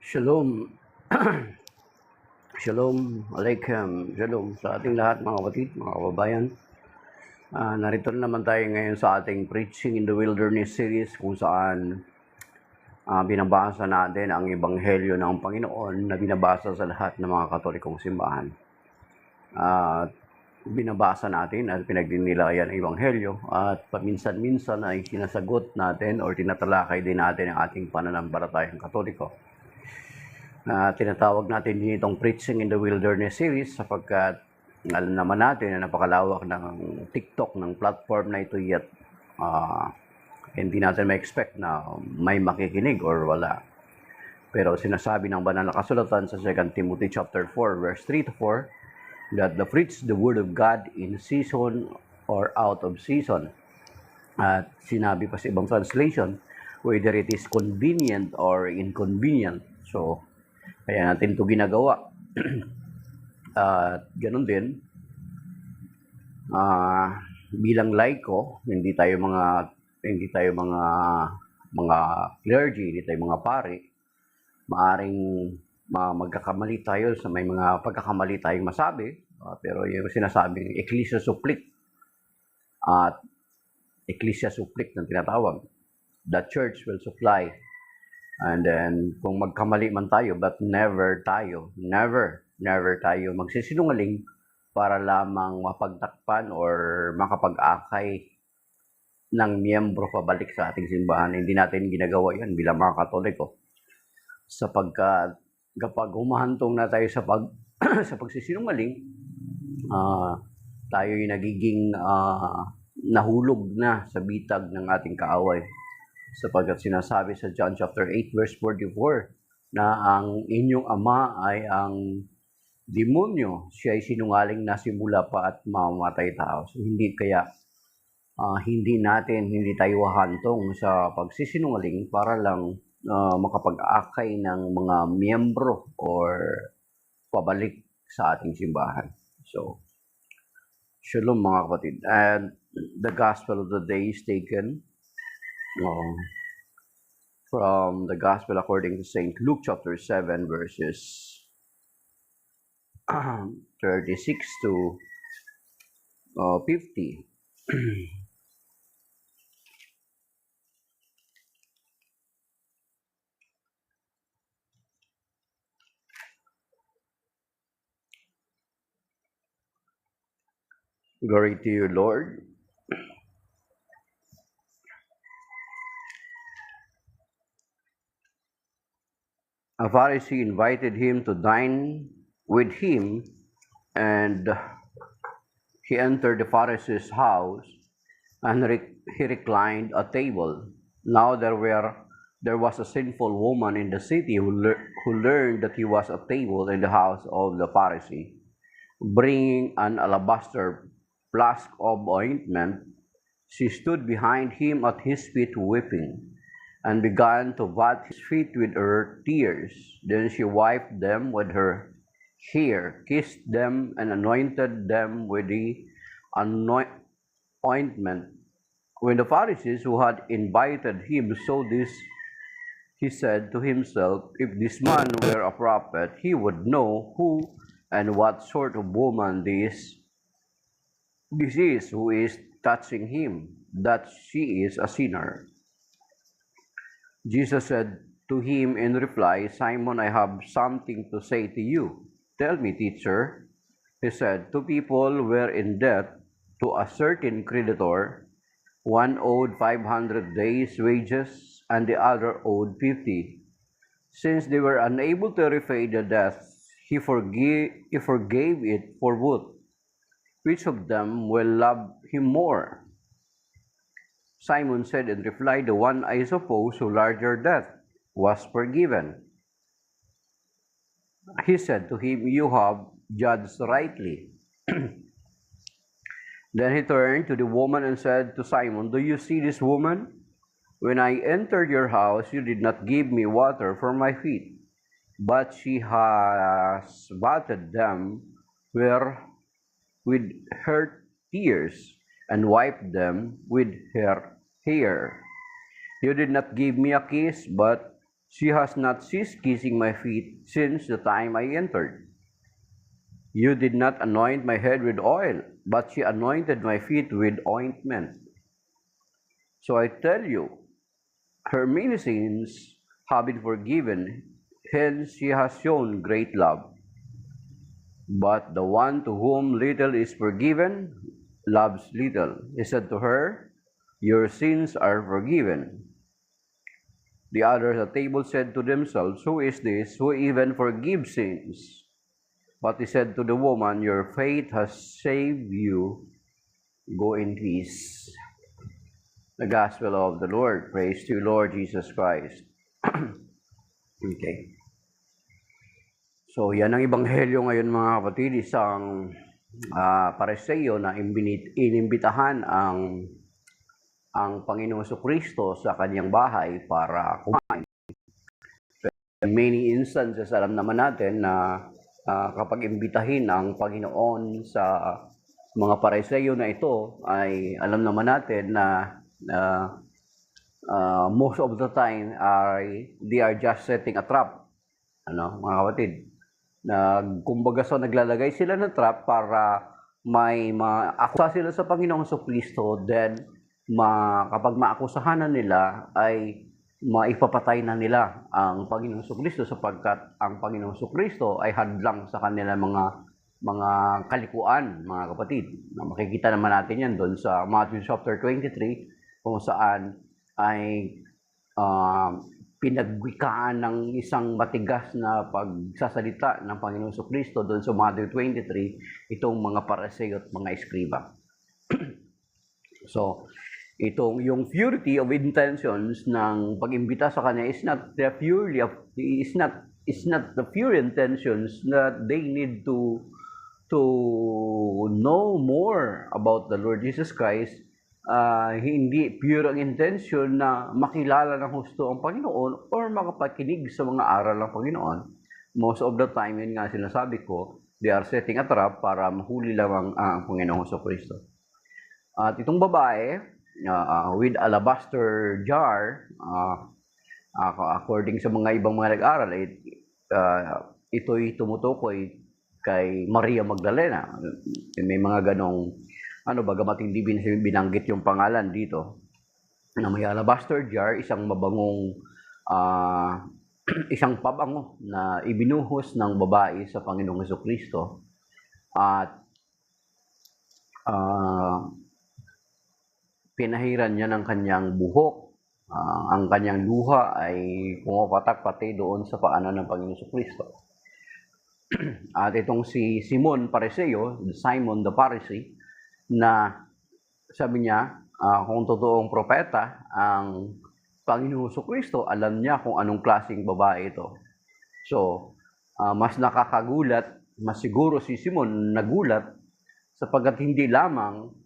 Shalom. Shalom Alaikum. Shalom sa ating lahat mga kapatid, mga kababayan. Narito naman tayo ngayon sa ating Preaching in the Wilderness series kung saan binabasa natin ang Ebanghelyo ng Panginoon na binabasa sa lahat ng mga Katolikong simbahan. Binabasa natin at pinagdinilayan ang Ebanghelyo at paminsan-minsan ay sinasagot natin o tinatalakay din natin ang ating pananampalatayang Katoliko. Tinatawag natin din itong Preaching in the Wilderness series sapagkat alam naman natin na napakalawak ng TikTok, ng platform na ito, yet hindi natin ma-expect na may makikinig or wala. Pero sinasabi ng banal na kasulatan sa 2 Timothy chapter 4 verse 3 to 4 that the preach the word of God in season or out of season. At sinabi pa sa ibang translation, whether it is convenient or inconvenient. So kaya natin ito ginagawa. At ganun din, bilang laiko, hindi tayo mga clergy, hindi tayo mga pari, maaring magkakamali tayo sa may mga pagkakamali tayong masabi, pero yung sinasabing ecclesia supplit at ecclesia supplit ng tinatawag, the church will supply. And then, kung magkamali man tayo, but never tayo magsisinungaling para lamang mapagtakpan or makapag-akay ng miyembro pabalik sa ating simbahan. Hindi natin ginagawa yan bilang mga Katoliko. Sapagkat kapag humahantong na tayo sa sa pagsisinungaling, tayo yung nagiging nahulog na sa bitag ng ating kaaway. Sapagkat sinasabi sa John chapter 8 verse 44 na ang inyong ama ay ang demonyo, siya ay sinungaling na simula pa at mamamatay tao. So, hindi tayo hahantong sa pagsisinungaling para lang makapag-akay ng mga miyembro or pabalik sa ating simbahan. So, shalom mga kapatid. And the gospel of the day is taken from the Gospel according to St. Luke chapter 7 verses 36 to 50. Glory to you, Lord. A Pharisee invited him to dine with him, and he entered the Pharisee's house, and he reclined at table. Now there was a sinful woman in the city who learned that he was at table in the house of the Pharisee. Bringing an alabaster flask of ointment, she stood behind him at his feet weeping, and began to bat his feet with her tears. Then she wiped them with her hair, kissed them, and anointed them with the ointment. When the Pharisees who had invited him saw this, he said to himself, if this man were a prophet, he would know who and what sort of woman this is who is touching him, that she is a sinner. Jesus said to him in reply, Simon, I have something to say to you. Tell me, teacher. He said, two people were in debt to a certain creditor. One owed 500 days' wages, and the other owed 50. Since they were unable to repay the debt, he forgave it for both. Which of them will love him more? Simon said in reply, the one, I suppose, who larger debt was forgiven. He said to him, you have judged rightly. Then he turned to the woman and said to Simon, do you see this woman? When I entered your house, you did not give me water for my feet, but she has bathed them with her tears and wiped them with her hair. You did not give me a kiss, but She has not ceased kissing my feet since the time I entered. You did not anoint my head with oil, but she anointed my feet with ointment. So I tell you, her many sins have been forgiven, hence she has shown great love. But the one to whom little is forgiven loves little. He said to her, your sins are forgiven. The others at table said to themselves, who is this who even forgives sins? But he said to the woman, your faith has saved you. Go in peace. The Gospel of the Lord. Praise to you, Lord Jesus Christ. Okay. So, yan ang ebanghelyo ngayon mga kapatid. Isang Pariseo na inimbitahan ang Panginoong Jesucristo sa kanyang bahay para kumain. In many instances, alam naman natin na kapag imbitahin ang Panginoon sa mga Pariseo na ito, ay alam naman natin na most of the time they are just setting a trap. Mga kapatid, kumbaga naglalagay sila ng trap para may maakusa sila sa Panginoong Jesucristo, then kapag maakusahan na nila ay maipapatay na nila ang Panginoong Jesucristo, sapagkat ang Panginoong Jesucristo ay hadlang sa kanilang mga kalikuan, mga kapatid. Makikita naman natin yan doon sa Matthew chapter 23, kung saan ay pinagwikaan ng isang matigas na pagsasalita ng Panginoong Jesucristo doon sa Matthew 23, itong mga Pariseo at mga Eskriba. So, yung purity of intentions ng pag-imbita sa kanya is not the pure intentions that they need to know more about the Lord Jesus Christ. Hindi pure ang intention na makilala ng husto ang Panginoon or makapakinig sa mga aral ng Panginoon. Most of the time, yun nga sinasabi ko, they are setting a trap para mahuli lamang ang Panginoong Jesucristo. At itong babae, with alabaster jar, according sa mga ibang mga nag-aral, ito'y tumutukoy kay Maria Magdalena. May mga ganong, bagamat hindi binanggit yung pangalan dito, na may alabaster jar, isang mabangong, isang pabango na ibinuhos ng babae sa Panginoong Jesucristo. At pinahiran niya ng kanyang buhok. Ang kanyang luha ay pumapatak pati doon sa paanan ng Panginoong Jesucristo. At itong si Simon Pariseo, Simon the Pharisee, na sabi niya, kung totoong propeta ang Panginoong Jesucristo, alam niya kung anong klaseng babae ito. So, mas nakakagulat, mas siguro si Simon nagulat, sapagkat hindi lamang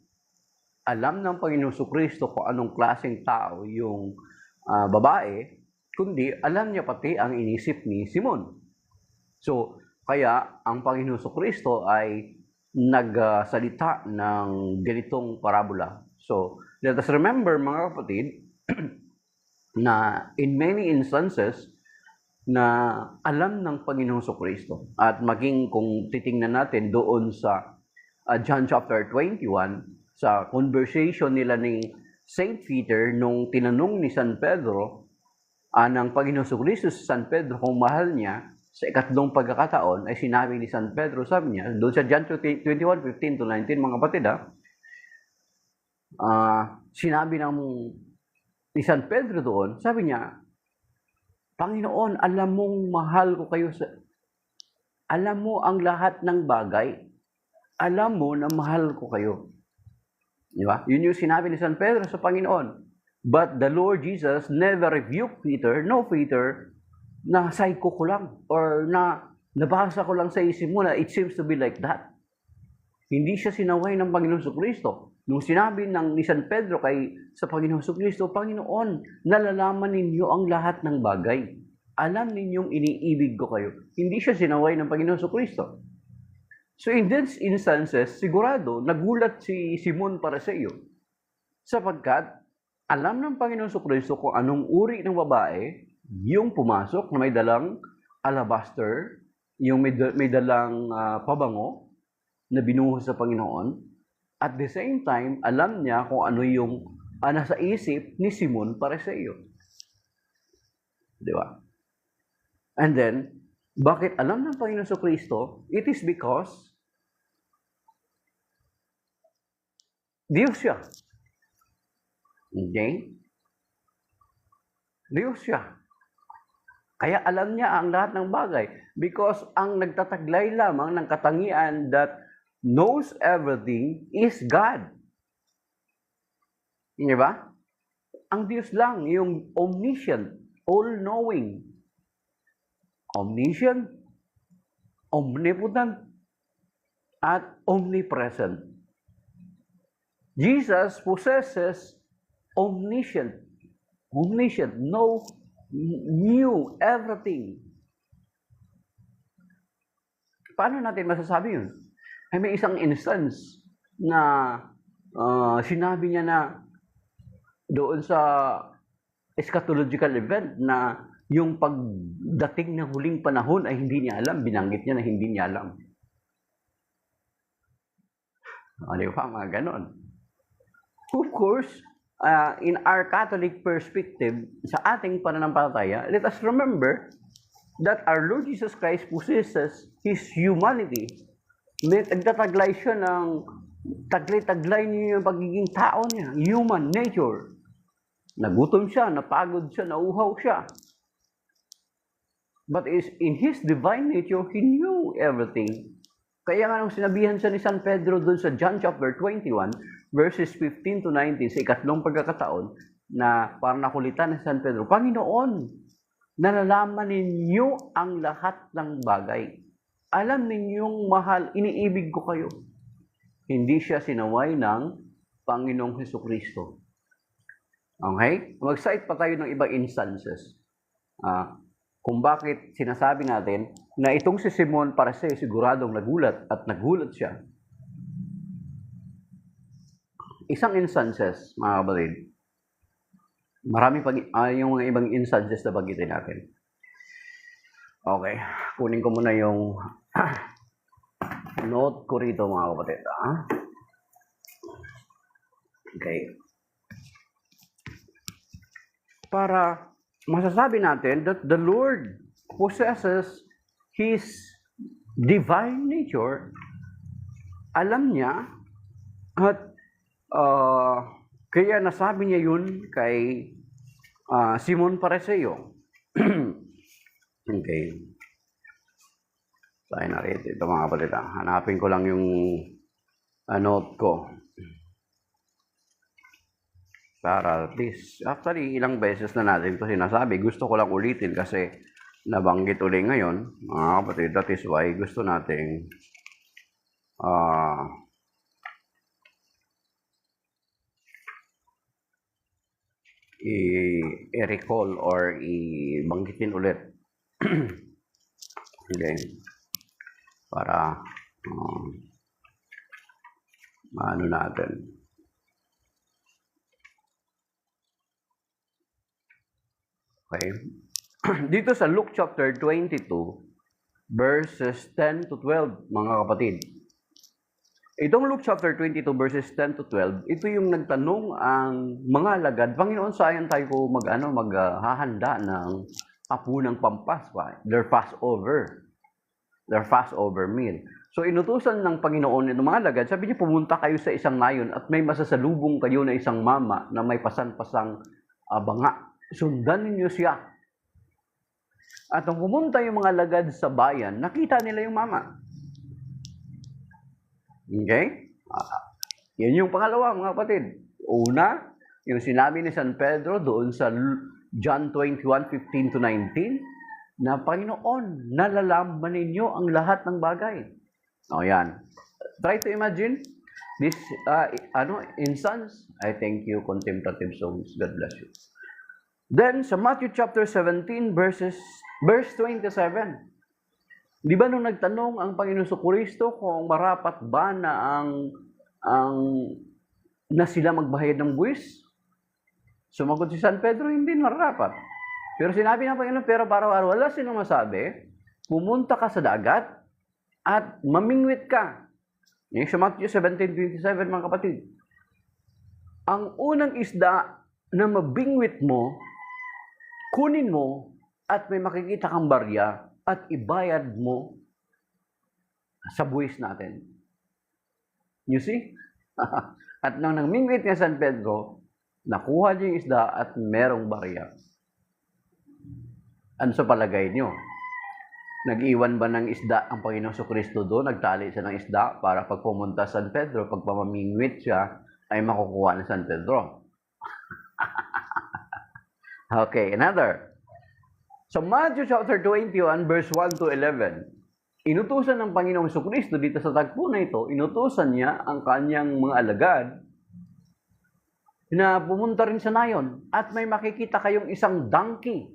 alam ng Panginoong Jesucristo kung anong klaseng tao yung babae, kundi alam niya pati ang inisip ni Simon. So, kaya ang Panginoong Jesucristo ay nagsalita ng ganitong parabola. So, let us remember mga kapatid, na in many instances na alam ng Panginoong Jesucristo, at maging kung titingnan natin doon sa John chapter 21, sa conversation nila ni St. Peter nung tinanong ni San Pedro ng Panginoong Jesucristo sa San Pedro kung mahal niya, sa ikatlong pagkakataon ay sinabi ni San Pedro, sabi niya, doon sa John 21:15-19, mga kapatid, sinabi ni San Pedro doon, sabi niya, Panginoon, alam mong mahal ko kayo, alam mo ang lahat ng bagay, alam mo na mahal ko kayo. Di ba? Yun yung sinabi ni San Pedro sa Panginoon. But the Lord Jesus never rebuked Peter, no Peter, na psycho ko lang or na nabasa ko lang sa isip mo na it seems to be like that. Hindi siya sinaway ng Panginoong Jesucristo. Nung sinabi ni San Pedro sa Panginoong Jesucristo, Panginoon, nalalaman ninyo ang lahat ng bagay. Alam ninyong iniibig ko kayo. Hindi siya sinaway ng Panginoong Jesucristo. So in these instances, sigurado, nagulat si Simon Pariseo sapagkat alam ng Panginoon Jesucristo kung anong uri ng babae yung pumasok na may dalang alabaster, yung may dalang pabango na binuhos sa Panginoon. At the same time, alam niya kung ano yung nasa isip ni Simon para sa iyo. Di ba? And then, bakit alam ng Panginoon sa Kristo? It is because Diyos siya. Okay? Diyos siya. Kaya alam niya ang lahat ng bagay. Because ang nagtataglay lamang ng katangian that knows everything is God. Hindi ba? Ang Diyos lang, yung omniscient, all-knowing. Omniscient, omnipotent, at omnipresent. Jesus possesses omniscient, knew everything. Paano natin masasabi yun? Ay may isang instance na sinabi niya na doon sa eschatological event na yung pagdating ng huling panahon ay hindi niya alam, binanggit niya na hindi niya alam. Di ba? Mga ganon. Of course, in our Catholic perspective, sa ating pananampalataya, let us remember that our Lord Jesus Christ possesses His humanity. Nagtataglay siya ng taglay-taglay niya yung pagiging tao niya, human nature. Nagutom siya, napagod siya, nauhaw siya. But in His divine nature, He knew everything. Kaya nga nung sinabihan siya ni San Pedro doon sa John chapter 21, verses 15 to 19, sa ikatlong pagkakataon, na parang nakulitan ni San Pedro, Panginoon, nalalaman ninyo ang lahat ng bagay. Alam ninyong mahal, iniibig ko kayo. Hindi siya sinaway ng Panginoong Hesukristo. Okay? Mag-cite pa tayo ng ibang instances. Kung bakit sinasabi natin na itong si Simon para siya siguradong nagulat at nagulat siya. Isang instances, mga kapatid, marami pag yung mga ibang instances na bagitin natin. Okay, kunin ko muna yung note ko rito, mga kapatid. Okay. Para masasabi natin that the Lord possesses His divine nature, alam niya, at kaya nasabi niya yun kay Simon Pareseo. Okay. Tayo na rito. Ito mga kapatid. Hanapin ko lang yung note ko. Para at least, actually, ilang beses na natin ito sinasabi. Gusto ko lang ulitin kasi nabanggit ulit ngayon. Mga kapatid, that is why gusto nating i-recall or i-banggitin ulit. Okay. Para maano natin. Okay. Dito sa Luke chapter 22, verses 10 to 12, mga kapatid. Itong Luke chapter 22, verses 10 to 12, ito yung nagtanong ang mga alagad, Panginoon, saan tayo maghahanda ng apo ng Pampaswa, their Passover meal. So inutusan ng Panginoon itong mga alagad, sabi niya, pumunta kayo sa isang nayon at may masasalubong kayo na isang mama na may pasan-pasang banga. Sundan ninyo siya. At nung pumunta yung mga alagad sa bayan, nakita nila yung mama. Okay? Yan yung pangalawa, mga kapatid. Una, yung sinabi ni San Pedro doon sa John 21:15 to 19, na Panginoon, nalalaman ninyo ang lahat ng bagay. O yan. Try to imagine this instance. I thank you, contemplative souls. God bless you. Then, sa Matthew chapter 17, verse 27, di ba nung nagtanong ang Panginoon Jesucristo kung marapat ba na na sila magbahayad ng buwis? Sumagot si San Pedro, hindi marapat. Pero sinabi ng Panginoon, pero para wala silang masabi, pumunta ka sa dagat at mamingwit ka. Yung sa Matthew 17:27, mga kapatid. Ang unang isda na mabingwit mo, kunin mo at may makikita kang barya at ibayad mo sa buwis natin. You see? At nang namingwit nga San Pedro, nakuha niya yung isda at merong barya. Ano sa palagay niyo? Nag-iwan ba ng isda ang Panginoong Jesucristo doon? Nagtali siya ng isda para pag pumunta San Pedro, pag pamamingwit siya, ay makukuha ng San Pedro. Okay, another. So Matthew chapter 21, verse 1 to 11. Inutusan ng Panginoong Jesucristo dito sa tagpo na ito, inutusan niya ang kanyang mga alagad na pumunta rin sa nayon at may makikita kayong isang donkey.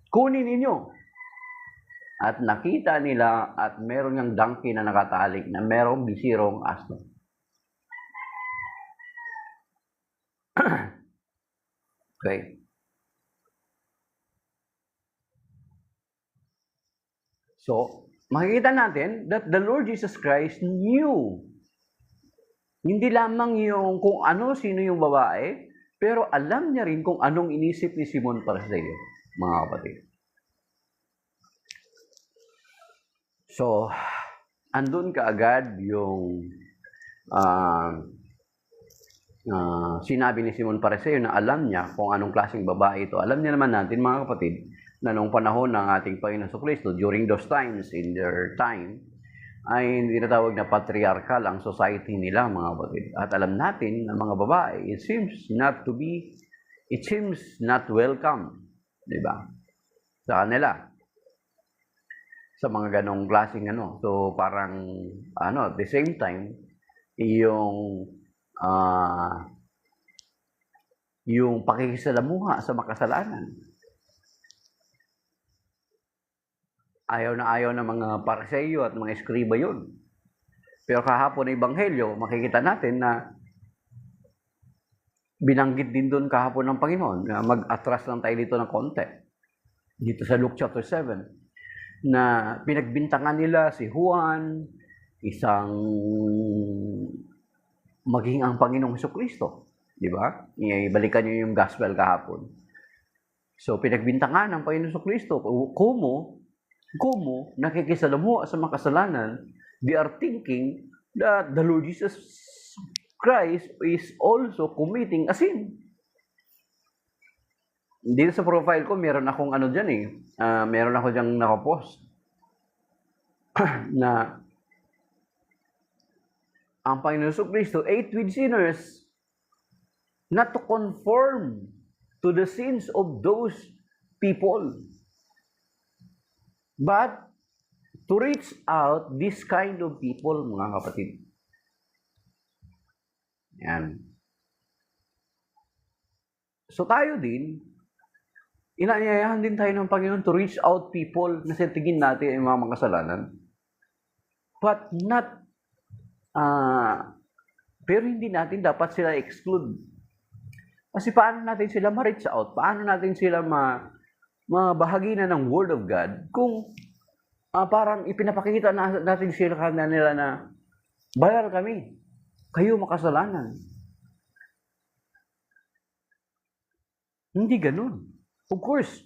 Kunin ninyo. At nakita nila at meron ng donkey na nakatali na merong bisirong asno. Okay. So, makikita natin that the Lord Jesus Christ knew. Hindi lamang yung kung ano, sino yung babae, pero alam niya rin kung anong inisip ni Simon para sa iyo, mga kapatid. So, andun kaagad yung sinabi ni Simon Pariseo na alam niya kung anong klaseng babae ito. Alam niya naman natin, mga kapatid, na noong panahon ng ating Panginoon Jesucristo, during those times, in their time, ay tinatawag na patriarchal ang society nila, mga kapatid. At alam natin na mga babae, it seems not welcome, di ba? Sa kanila. Sa mga ganong klaseng ano. So, parang, at the same time, yung pakikisalamuha sa makasalanan. Ayaw na mga Pariseo at mga eskriba yun. Pero kahapon na Ebanghelyo, makikita natin na binanggit din doon kahapon ng Panginoon. Mag-atras lang tayo dito ng konti. Dito sa Luke chapter 7. Na pinagbintangan nila si Juan, isang maging ang Panginoong Jesucristo. Di ba? Ibalikan niyo yung gospel kahapon. So, pinagbintangan ng Panginoong Jesucristo. Kumo, nakikisalamuha sa makasalanan, they are thinking that the Lord Jesus Christ is also committing a sin. Dito sa profile ko, meron akong meron ako diyang nakapost na ang Panginoon Jesucristo ate with sinners not to conform to the sins of those people, but to reach out this kind of people, mga kapatid. Yan. So tayo din, inaanyayahan din tayo ng Panginoon to reach out people na sa tingin natin ay mga makasalanan. But not, pero hindi natin dapat sila exclude. Kasi paano natin sila ma-reach out? Paano natin sila mabahagi na ng Word of God kung parang ipinapakita natin sila kanila na banal kami, kayo makasalanan. Hindi ganun. Of course,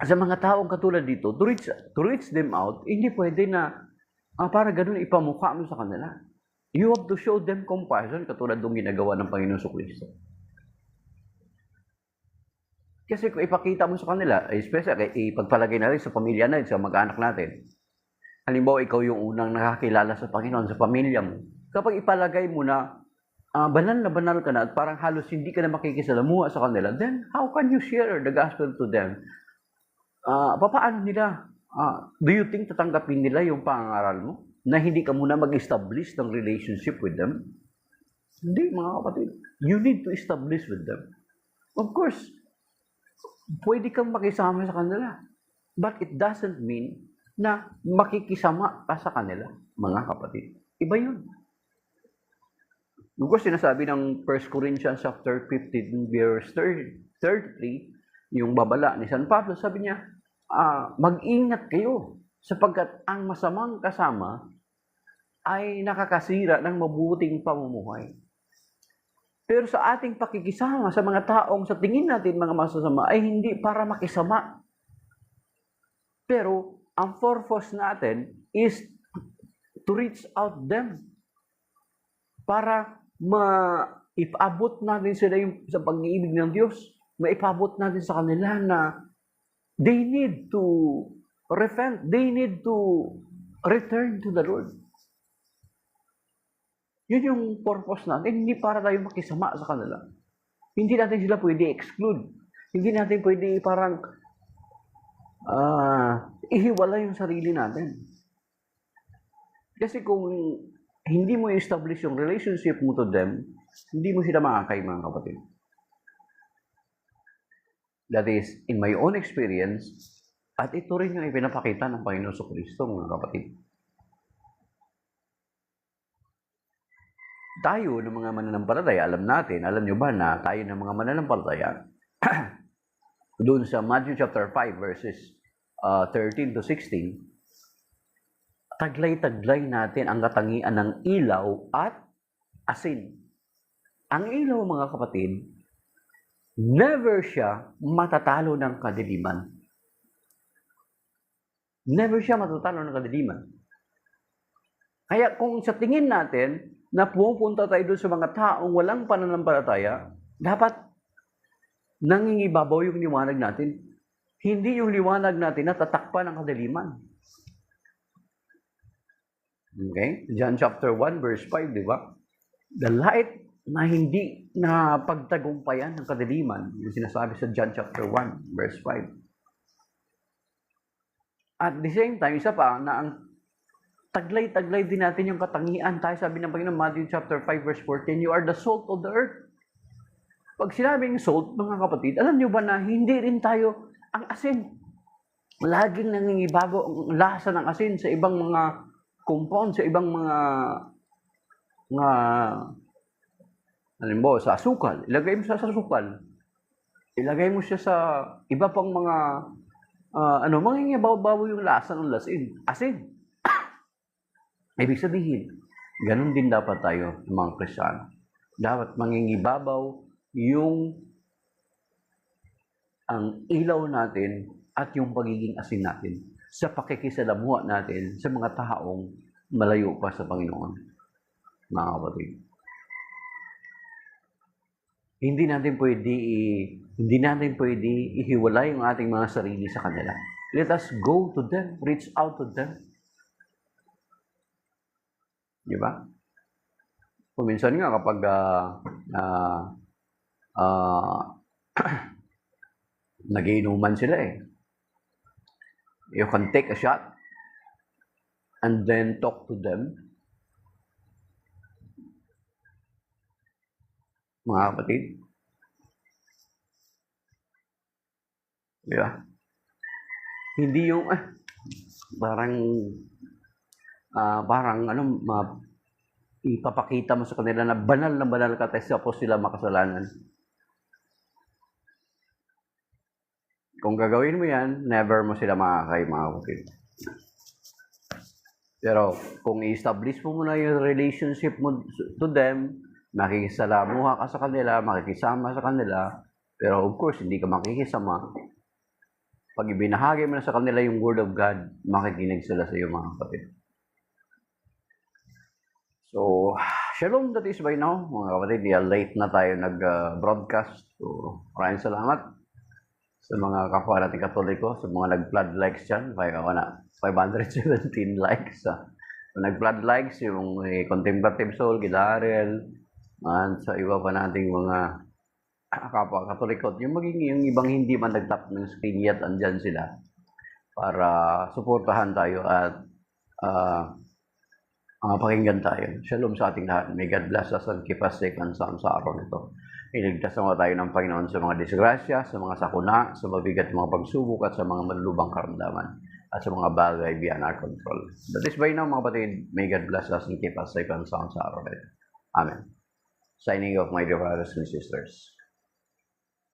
sa mga taong katulad dito, to reach them out, hindi pwede na para ganun ipamukha mo sa kanila. You have to show them compassion katulad ng ginagawa ng Panginoon Jesucristo. Kasi kung ipakita mo sa kanila, especially ipagpalagay natin sa pamilya natin, sa mag-anak natin. Halimbawa, ikaw yung unang nakakilala sa Panginoon, sa pamilya mo. Kapag ipalagay mo na banal na banal ka na at parang halos hindi ka na makikisalamuha sa kanila, then how can you share the gospel to them? Paano nila? Do you think tatanggapin nila yung pangaral mo? Na hindi ka muna mag-establish ng relationship with them? Hindi, mga kapatid. You need to establish with them. Of course, pwede kang makisama sa kanila. But it doesn't mean na makikisama ka sa kanila, mga kapatid. Iba yun. Because sinasabi ng 1 Corinthians chapter 15 verse 33, yung babala ni San Pablo, sabi niya, mag-ingat kayo sapagkat ang masamang kasama ay nakakasira ng mabuting pamumuhay. Pero sa ating pakikisama sa mga taong sa tingin natin mga masasama ay hindi para makisama. Pero ang purpose natin is to reach out them para maipabot natin sila sa pag-ibig ng Diyos. Maipabot natin sa kanila na they need to repent, they need to return to the Lord. Yun yung purpose natin, hindi para tayo makisama sa kanila. Hindi natin sila pwede exclude. Hindi natin pwede parang ihiwala yung sarili natin. Kasi kung hindi mo establish yung relationship mo to them, hindi mo sila makakay, mga kapatid. That is, in my own experience, at ito rin yung ipinapakita ng Panginoon Kristo, mga kapatid. Tayo ng mga mananampalataya, alam nyo ba na tayo ng mga mananampalataya, doon sa Matthew chapter 5 verses 13 to 16, taglay-taglay natin ang katangian ng ilaw at asin. Ang ilaw, mga kapatid, never siya matatalo ng kadiliman. Never siya matatalo ng kadiliman. Kaya kung sa tingin natin, na pupunta tayo doon sa mga taong walang pananampalataya, dapat nangingibabaw yung liwanag natin. Hindi yung liwanag natin na tatakpan ng kadiliman. Okay? John chapter 1 verse 5, di ba? The light na hindi na pagtagumpayan ng kadiliman, yung sinasabi sa John chapter 1 verse 5. At the same time, isa pa, na ang taglay-taglay din natin yung katangian. Tayo sabi ng Panginoon, Matthew chapter 5 verse 14, you are the salt of the earth. Pag sinabing salt, mga kapatid, alam nyo ba na hindi rin tayo ang asin? Laging nangingibago ang lasa ng asin sa ibang mga compound, sa ibang mga halimbawa, sa asukal. Ilagay mo sa asukal. Ilagay mo siya sa iba pang mga mangingibaw-baw yung lasa ng asin. Ibig sabihin, ganun din dapat tayo mga Kristiyano. Dapat mangingibabaw yung ang ilaw natin at yung pagiging asin natin sa pakikisalamuha natin sa mga taong malayo pa sa Panginoon, mga kapatid. Hindi natin pwede ihiwalay yung ating mga sarili sa kanila. Let us go to them, reach out to them. Di ba? Kuminsan nga kapag nagiinuman sila you can take a shot and then talk to them. Mga kapatid. Di ba? Hindi yung ipapakita mo sa kanila na banal ka tapos sila makasalanan. Kung gagawin mo yan, never mo sila makakay, mga kapatid. Pero kung i-establish mo muna yung relationship mo to them, makikisalamuha ka sa kanila, makikisama sa kanila, pero of course, hindi ka makikisama. Pag ibinahagi mo na sa kanila yung Word of God, makikinig sila sa iyo, mga kapatid. So, shalom, that is by now, mga kapatid. Late na tayo nag-broadcast. So, maraming salamat sa mga kapwa natin Katoliko, sa mga nag-flood likes dyan. 517 likes. Nag-flood likes, yung Contemplative Soul, Gilarel, at sa iba pa nating mga kapwa Katoliko. Yung ibang hindi man nag-tap ng screen yet, andyan sila para suportahan tayo at pakinggan tayo. Shalom sa ating lahat. May God bless us and keep us safe and sound sa araw nito. Iligtas naman tayo ng Panginoon sa mga disgrasya, sa mga sakuna, sa mabigat mga pagsubok at sa mga malulubang karamdaman at sa mga bagay beyond our control. That is by now, mga kapatid. May God bless us and keep us safe and sound sa araw nito. Amen. Signing off, my dear brothers and sisters.